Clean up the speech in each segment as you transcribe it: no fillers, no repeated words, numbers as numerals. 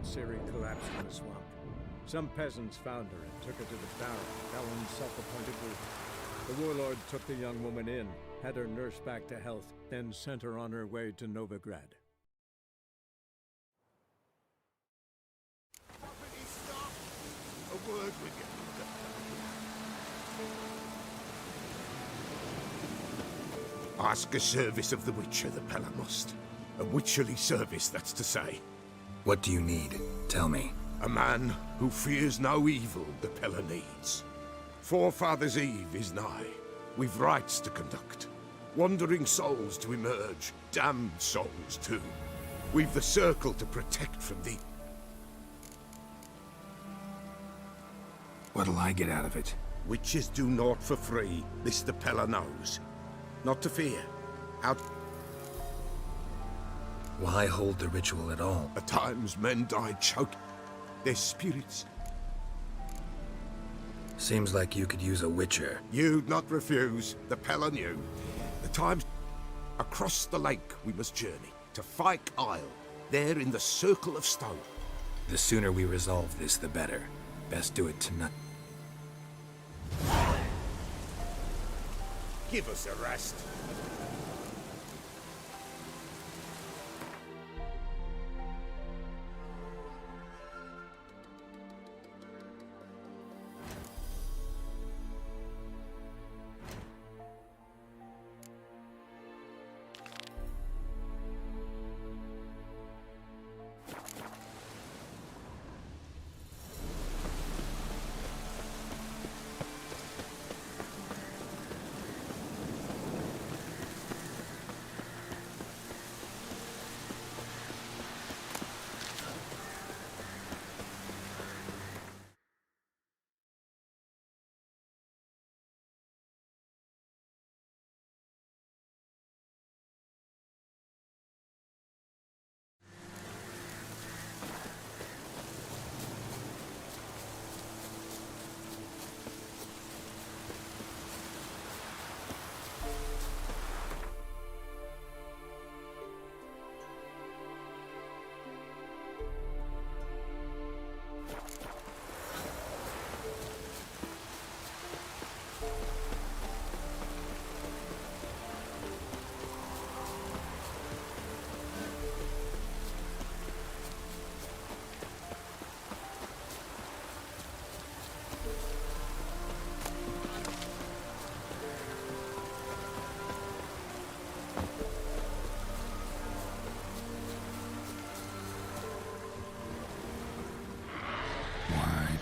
Ciri collapsed in the swamp. Some peasants found her and took her to the Baron, Elend's self-appointed ruler. The warlord took the young woman in, had her nursed back to health, then sent her on her way to Novigrad. A word with you. Ask a service of the Witcher, the Pella must. A witcherly service, that's to say. What do you need? Tell me. A man who fears no evil the Pella needs. Forefathers' Eve is nigh. We've rites to conduct. Wandering souls to emerge. Damned souls, too. We've the circle to protect from the... What'll I get out of it? Witches do naught for free. This the Pella knows. Not to fear. Out... Why hold the ritual at all? At times men die choked. Their spirits. Seems like you could use a witcher. You'd not refuse. The Pella knew. The times... Across the lake we must journey. To Fyke Isle. There in the Circle of Stone. The sooner we resolve this, the better. Best do it tonight. Give us a rest.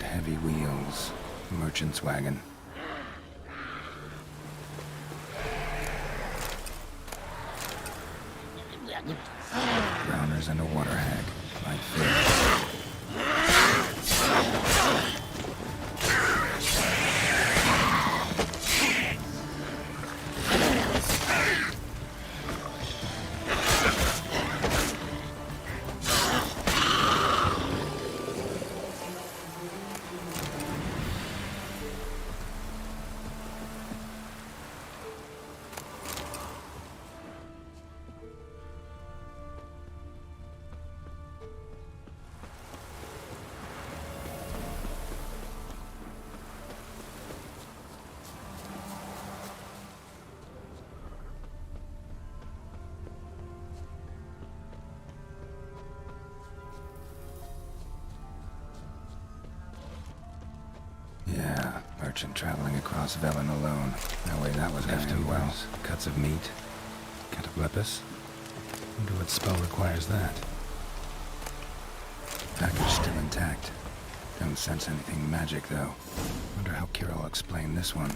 Heavy wheels. Merchant's wagon. Drowners and a water hag. Like fish. Yeah, merchant traveling across Velen alone. No way that was gonna end well. Cuts of meat. Cataplepis. Wonder what spell requires that. Package still intact. Don't sense anything magic, though. Wonder how Kira will explain this one.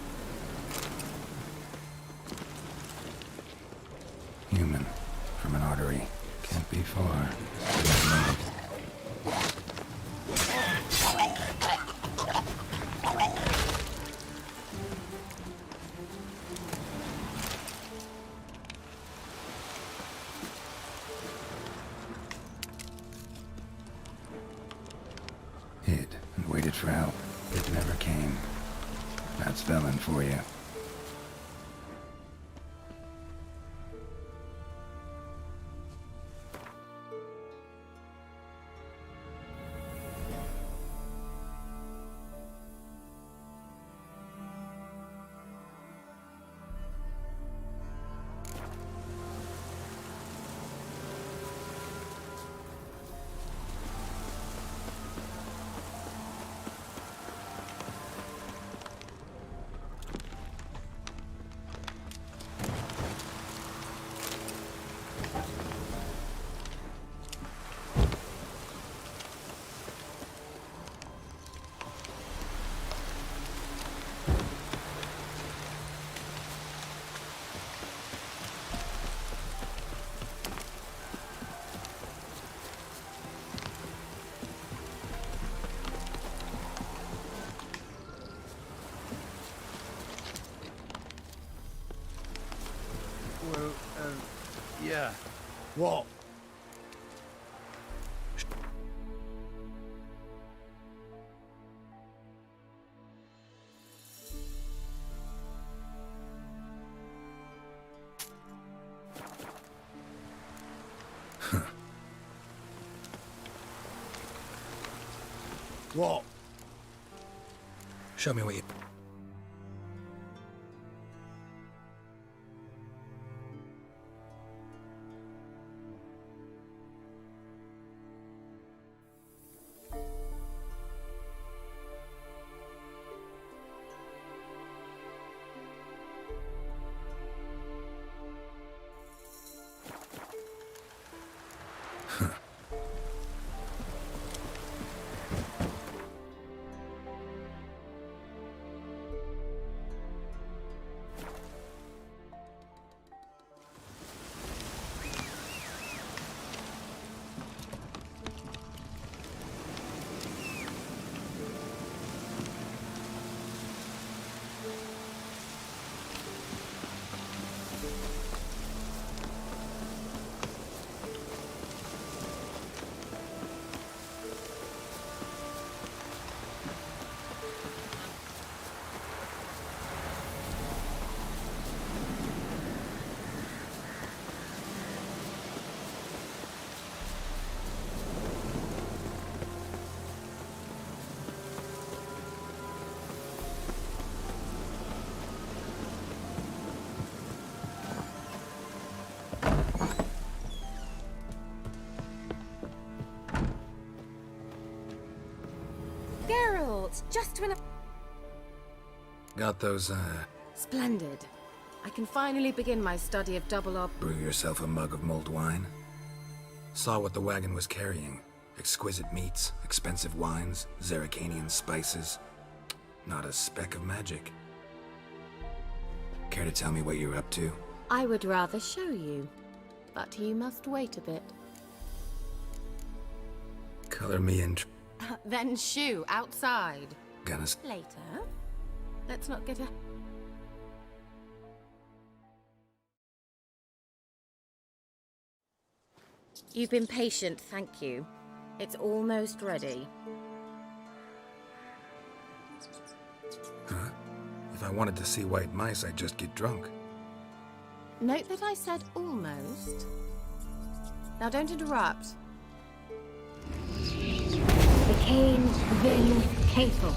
Human. From an artery. Can't be far. Hid and waited for help. It never came. That's Velen for you. Yeah. What? What? Show me what you... Just when I... Got those, Splendid. I can finally begin my study of double op... brew yourself a mug of mulled wine? Saw what the wagon was carrying. Exquisite meats, expensive wines, Zerrikanian spices. Not a speck of magic. Care to tell me what you're up to? I would rather show you, but you must wait a bit. Color me in... Then shoo, outside. Gonna... Later. Let's not get a... You've been patient, thank you. It's almost ready. Huh? If I wanted to see white mice, I'd just get drunk. Note that I said almost. Now don't interrupt. The cane Vin Castle.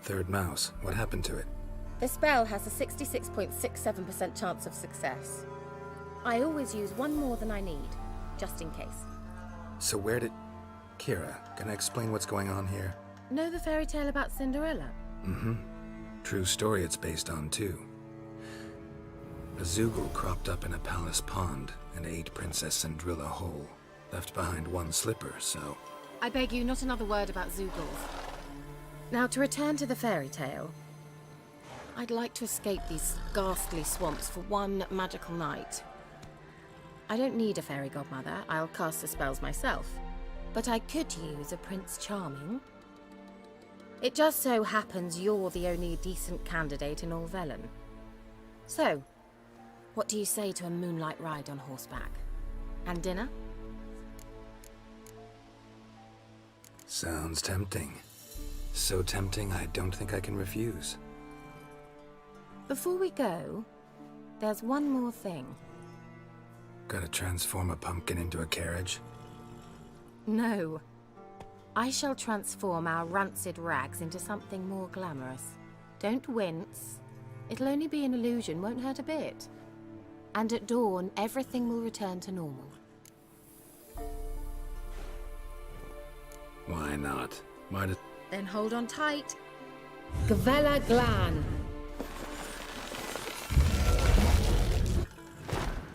Third mouse. What happened to it? The spell has a 66.67% chance of success. I always use one more than I need, just in case. So where did... Kira, can I explain what's going on here? Know the fairy tale about Cinderella? Mm-hmm. True story it's based on, too. A Zoogle cropped up in a palace pond and ate Princess Cinderella whole. Left behind one slipper, so... I beg you, not another word about Zoogles. Now, to return to the fairy tale, I'd like to escape these ghastly swamps for one magical night. I don't need a fairy godmother, I'll cast the spells myself. But I could use a Prince Charming. It just so happens you're the only decent candidate in all Velen. So, what do you say to a moonlight ride on horseback? And dinner? Sounds tempting. So tempting, I don't think I can refuse. Before we go, there's one more thing. Gotta transform a pumpkin into a carriage? No. I shall transform our rancid rags into something more glamorous. Don't wince. It'll only be an illusion, won't hurt a bit. And at dawn, everything will return to normal. Why not? Why did... Then hold on tight. Gavella Glan.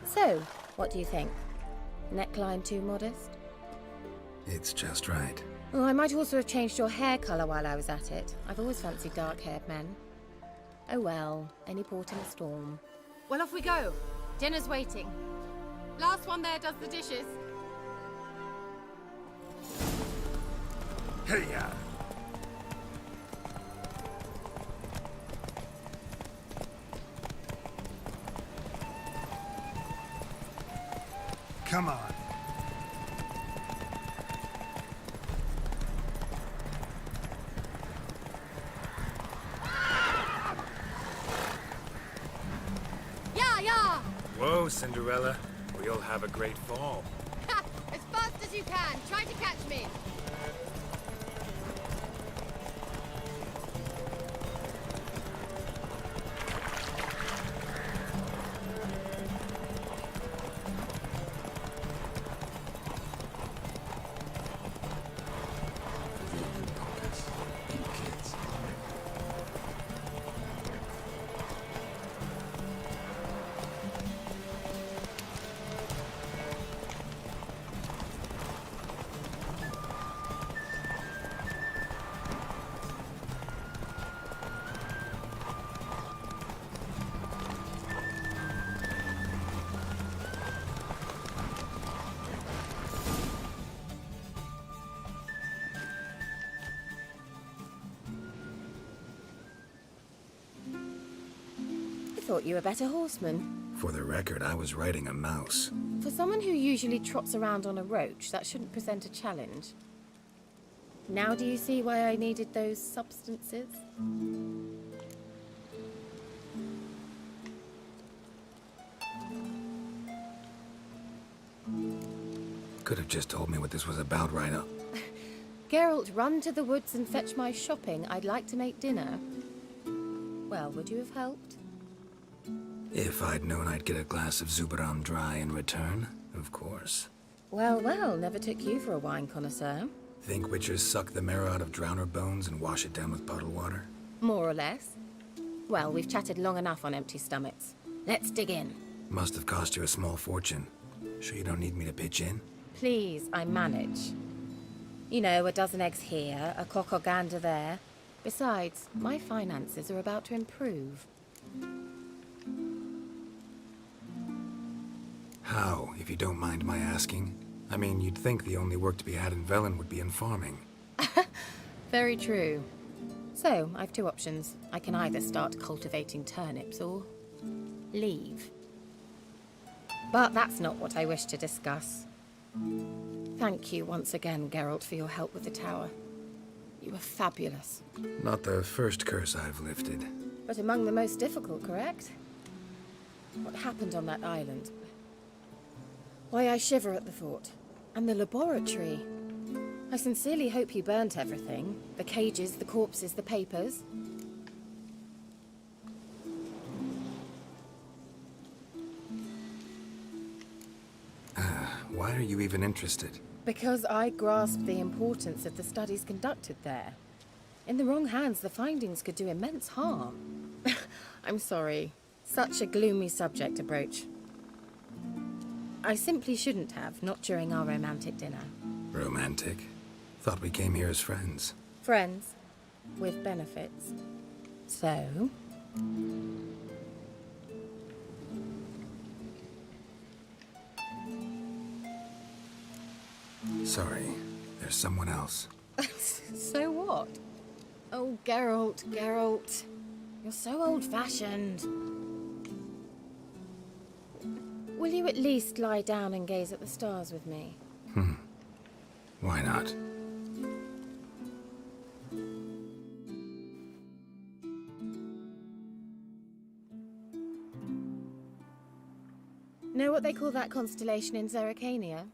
So, what do you think? Neckline too modest? It's just right. Oh, I might also have changed your hair colour while I was at it. I've always fancied dark-haired men. Oh well, any port in a storm. Well, off we go. Dinner's waiting. Last one there does the dishes. Hey-ya! Come on. Yeah, yeah! Whoa, Cinderella. We'll have a great fall. Ha! As fast as you can. Try to catch me. I thought you were a better horseman. For the record, I was riding a mouse. For someone who usually trots around on a roach, that shouldn't present a challenge. Now do you see why I needed those substances? Could have just told me what this was about right up. Geralt, run to the woods and fetch my shopping. I'd like to make dinner. Well, would you have helped? If I'd known I'd get a glass of Zubaram dry in return, of course. Well, well, never took you for a wine connoisseur. Think witchers suck the marrow out of drowner bones and wash it down with puddle water? More or less. Well, we've chatted long enough on empty stomachs. Let's dig in. Must have cost you a small fortune. Sure you don't need me to pitch in? Please, I manage. You know, a dozen eggs here, a cock or gander there. Besides, my finances are about to improve. How, if you don't mind my asking? I mean, you'd think the only work to be had in Velen would be in farming. Very true. So, I've two options. I can either start cultivating turnips or leave. But that's not what I wish to discuss. Thank you once again, Geralt, for your help with the tower. You were fabulous. Not the first curse I've lifted. But among the most difficult, correct? What happened on that island? Why, I shiver at the thought. And the laboratory. I sincerely hope you burnt everything. The cages, the corpses, the papers. Why are you even interested? Because I grasp the importance of the studies conducted there. In the wrong hands, the findings could do immense harm. I'm sorry. Such a gloomy subject to broach. I simply shouldn't have, not during our romantic dinner. Romantic? Thought we came here as friends. Friends, with benefits. So? Sorry, there's someone else. So what? Oh, Geralt, Geralt. You're so old-fashioned. Will you at least lie down and gaze at the stars with me? Why not? Know what they call that constellation in Zerrikania?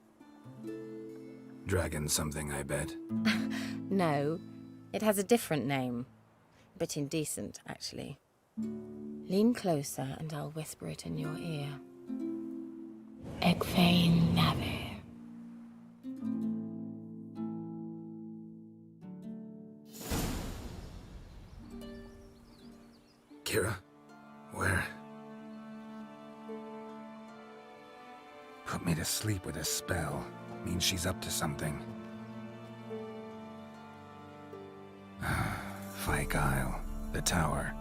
Dragon something, I bet. No, it has a different name. A bit indecent, actually. Lean closer and I'll whisper it in your ear. Egfain Nave. Kira? Where? Put me to sleep with a spell. Means she's up to something. Fyke Isle. The tower.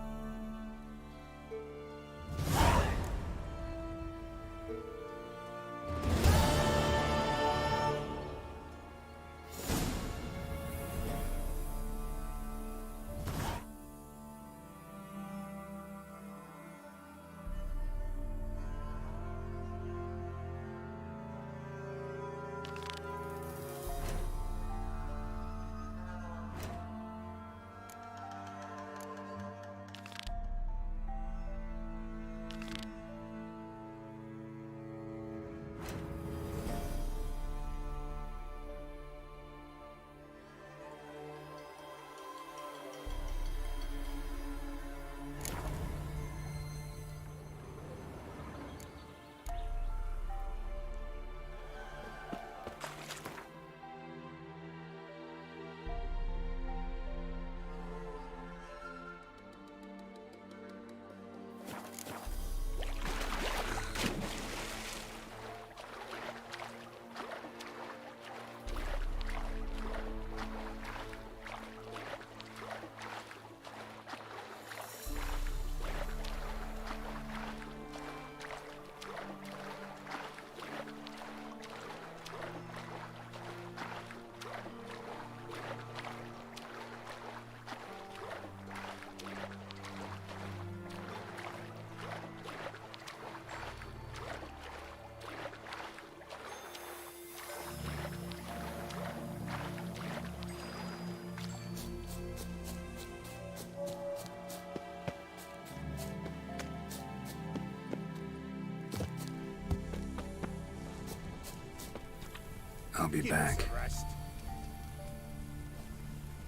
I'll be Give us back. a rest.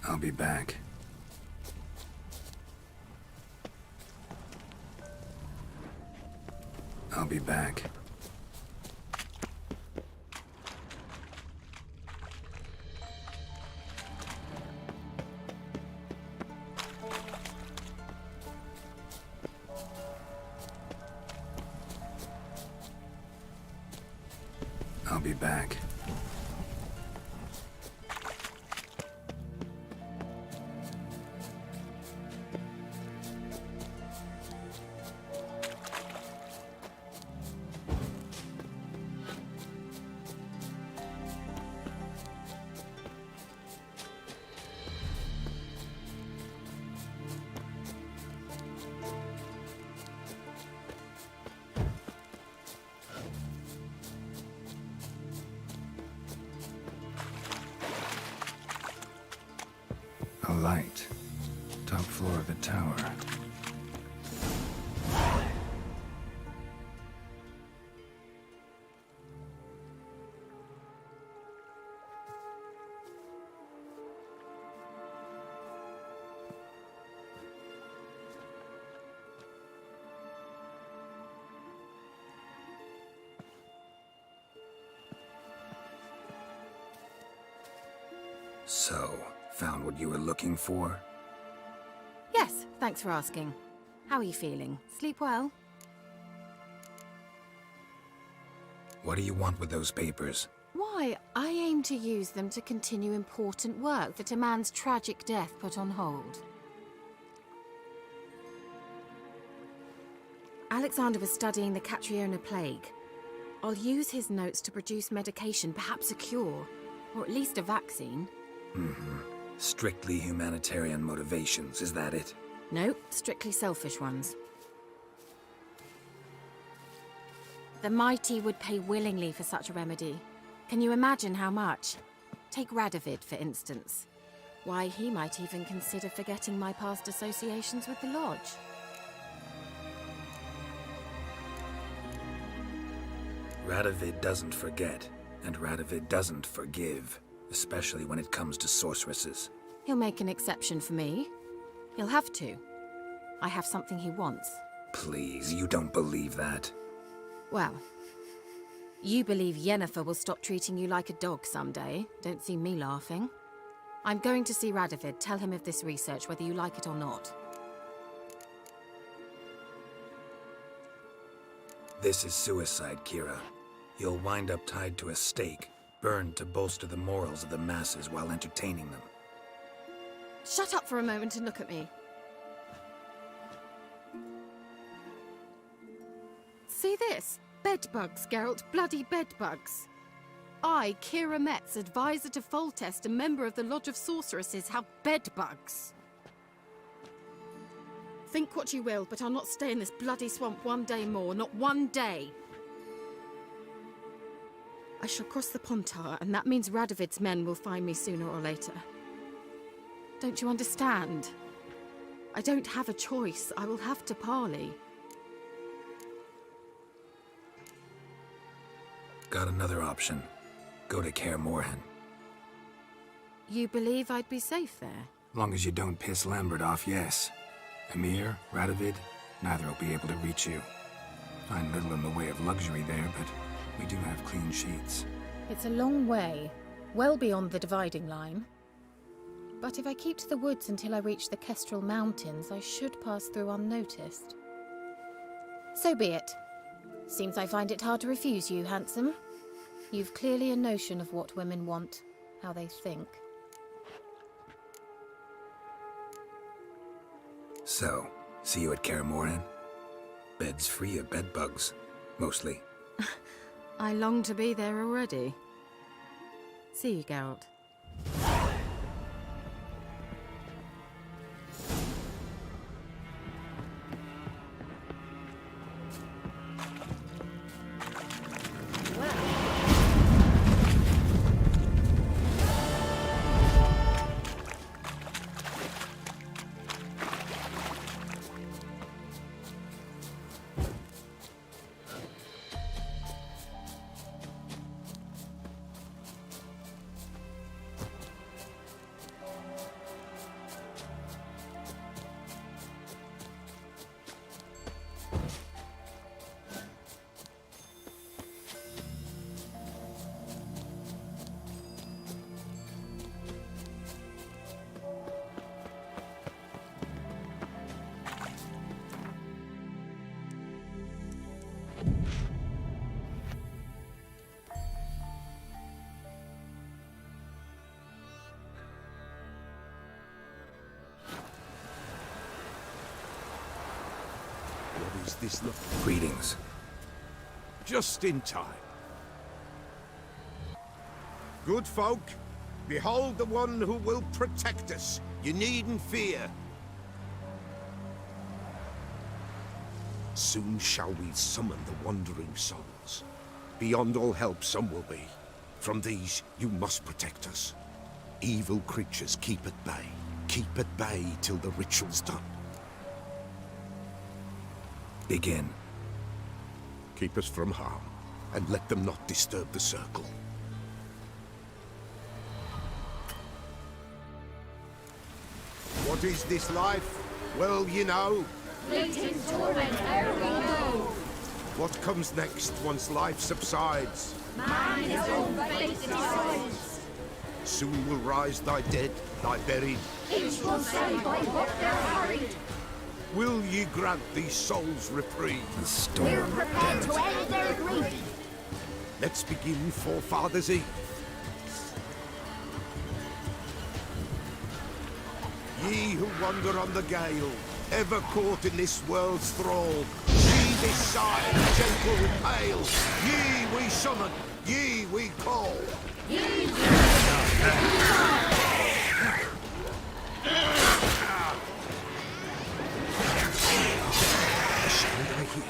I'll be back. I'll be back. I'll be back. A light. Top floor of the tower. So, found what you were looking for? Yes, thanks for asking. How are you feeling? Sleep well? What do you want with those papers? Why, I aim to use them to continue important work that a man's tragic death put on hold. Alexander was studying the Catriona plague. I'll use his notes to produce medication, perhaps a cure, or at least a vaccine. Strictly humanitarian motivations, is that it? No, strictly selfish ones. The mighty would pay willingly for such a remedy. Can you imagine how much? Take Radovid, for instance. Why, he might even consider forgetting my past associations with the Lodge. Radovid doesn't forget, and Radovid doesn't forgive, especially when it comes to sorceresses. He'll make an exception for me. He'll have to. I have something he wants. Please, you don't believe that. Well, you believe Yennefer will stop treating you like a dog someday. Don't see me laughing. I'm going to see Radovid. Tell him of this research, whether you like it or not. This is suicide, Kira. You'll wind up tied to a stake, burned to bolster the morals of the masses while entertaining them. Shut up for a moment and look at me. See this? Bedbugs, Geralt. Bloody bedbugs. I, Kira Metz, advisor to Foltest, a member of the Lodge of Sorceresses, have bedbugs. Think what you will, but I'll not stay in this bloody swamp one day more. Not one day. I shall cross the Pontar, and that means Radovid's men will find me sooner or later. Don't you understand? I don't have a choice. I will have to parley. Got another option. Go to Kaer Morhen. You believe I'd be safe there? Long as you don't piss Lambert off, yes. Emir, Radovid, neither will be able to reach you. Find little in the way of luxury there, but we do have clean sheets. It's a long way, well beyond the dividing line. But if I keep to the woods until I reach the Kestrel Mountains, I should pass through unnoticed. So be it. Seems I find it hard to refuse you, handsome. You've clearly a notion of what women want, how they think. So, see you at Kaer Morhen? Beds free of bedbugs, mostly. I long to be there already. See you, Geralt. is this look? Greetings. Just in time. Good folk, behold the one who will protect us. You needn't fear. Soon shall we summon the wandering souls. Beyond all help some will be. From these you must protect us. Evil creatures keep at bay. Keep at bay till the ritual's done. Begin. Keep us from harm, and let them not disturb the circle. What is this life? Well, you know. Fleeting torment ere we know. What comes next once life subsides? Man his own fate decides. Soon will rise thy dead, thy buried. Each will say by what they're hurried. Will ye grant these souls reprieve? The storm We're of prepared death. to end their grief. Let's begin Forefathers' Eve. Ye who wander on the gale, ever caught in this world's thrall, see this side, gentle and pale. Ye we summon, ye we call. The sound I hear,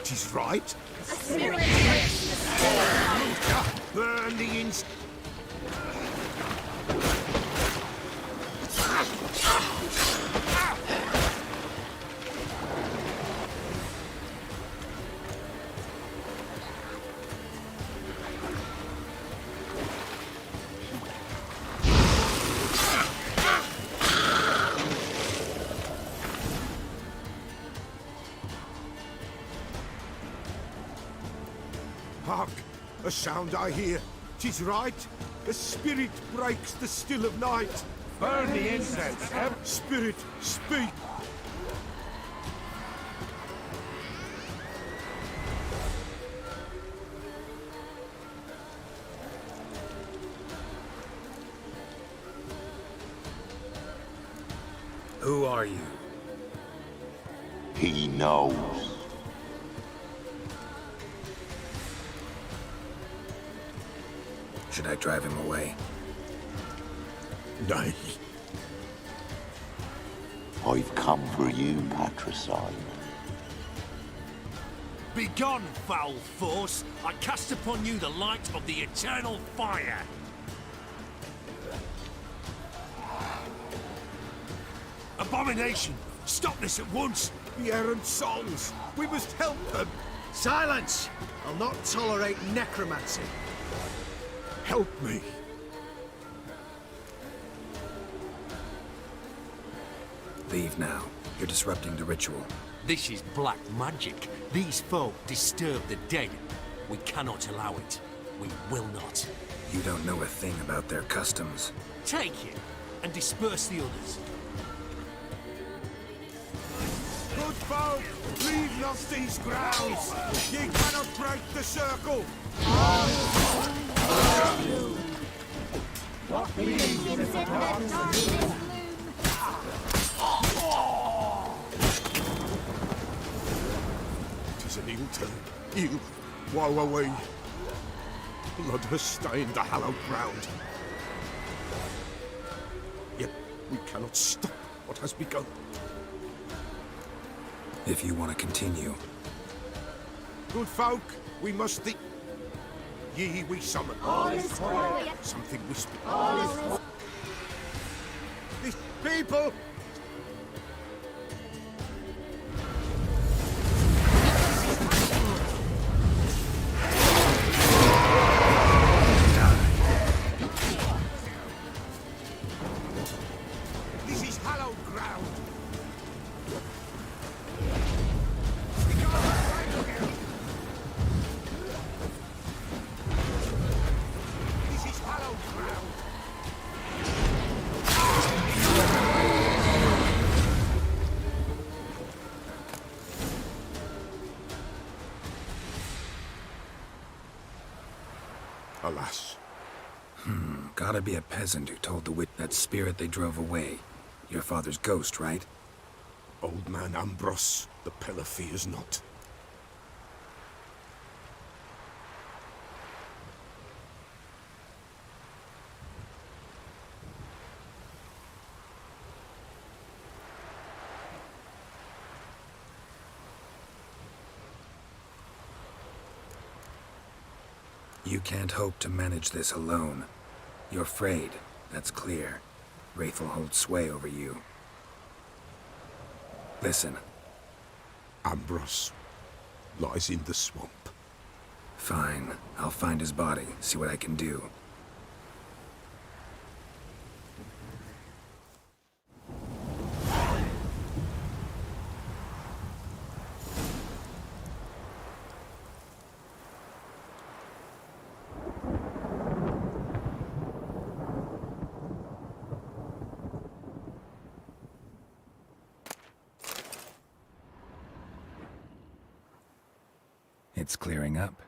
'tis right. A spirit breaks the spirit. Burn the ins. Hark! A sound I hear. 'Tis right. A spirit breaks the still of night. Burn the incense. Spirit, speak. Who are you? He knows. Should I drive him away? Nay. I've come for you, patricide. Begone, foul force! I cast upon you the light of the eternal fire! Abomination! Stop this at once! The errant souls. We must help them. Silence! I'll not tolerate necromancy. Help me. Leave now. You're disrupting the ritual. This is black magic. These folk disturb the dead. We cannot allow it. We will not. You don't know a thing about their customs. Take it and disperse the others. Good folk, leave not these grounds. Ye cannot break the circle. Tis an ill turn. Ill. Woe away. Blood has stained the hallowed ground. Yet we cannot stop what has begun. If you want to continue, Good folk, we must think. Ye we summon. All is quiet. Something whispered. All is These people! This is hallowed ground. This is hallowed ground. Alas. gotta be a peasant who told the witch that spirit they drove away. Your father's ghost, right? Old man Ambros, the Pella fears not. You can't hope to manage this alone. You're afraid, that's clear. Wraith will hold sway over you. Listen. Ambros lies in the swamp. Fine. I'll find his body, see what I can do. It's clearing up.